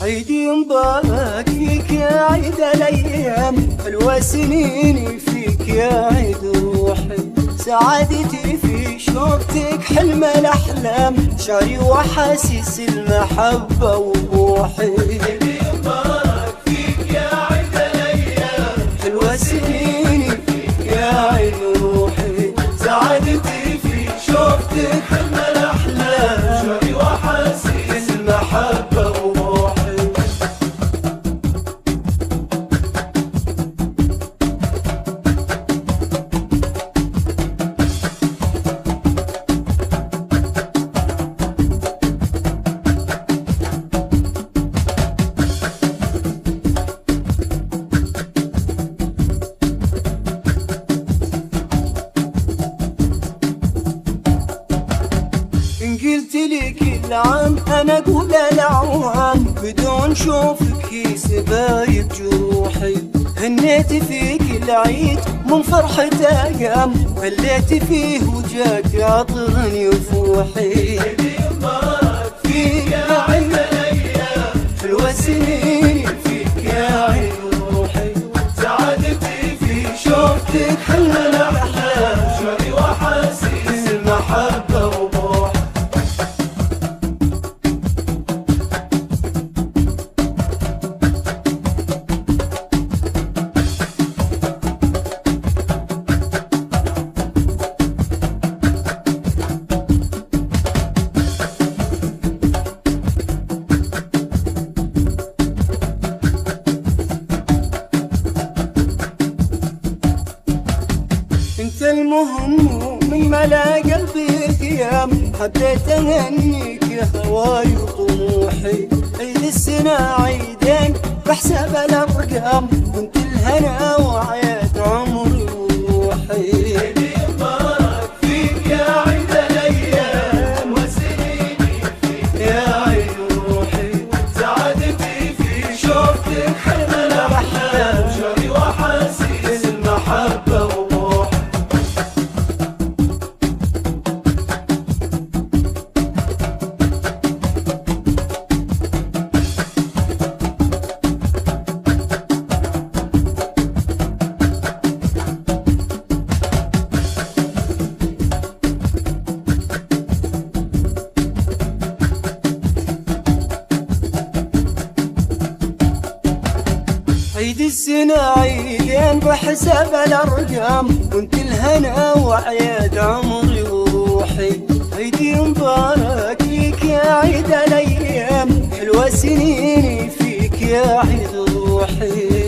عيدي مبارك فيك يا عيد الايام، حلوة سنيني فيك يا عيد روحي، سعادتي في شوقتك حلم الاحلام، شعري واحاسيس المحبة وبوحي. عيدي مبارك فيك يا عيد الايام، حلوة سنيني فيك يا عيد روحي، سعادتي في شوقتك حلم الاحلام، شعري واحاسيس المحبة وبوحي. قلت لي كل عام انا اقول الاعوام، بدون شوفك يسبايب جروحي، هنيت فيك العيد من فرحة ايام، خليت فيه وجاك عطر يفوحي. عيدي مبارك فيك يا عيد الايام، حلوة سنيني فيك يا عيد روحي، سعادتي في شوفتك حلم الاحلام، شعري واحاسيس المحبة وبوحي. انت المهم من ملا قلبي خيام، حبيت اهنيك يا هواي وطموحي، عيد السنة عيدين بحساب الارقام، كنت الهنا وعيات عمري وروحي. عيدي مبارك فيك يا عيد الايام، وسنيني فيك يا عيد روحي، سعادتي في شوقتك حلم الاحلام، شعري واحاسيس المحبة وبوحي. عيد السنة عيدين بحساب الأرقام، كنت الهنا وعياد عمري وروحي، عيدي مبارك فيك يا عيد الأيام، حلوة سنيني فيك يا عيد روحي.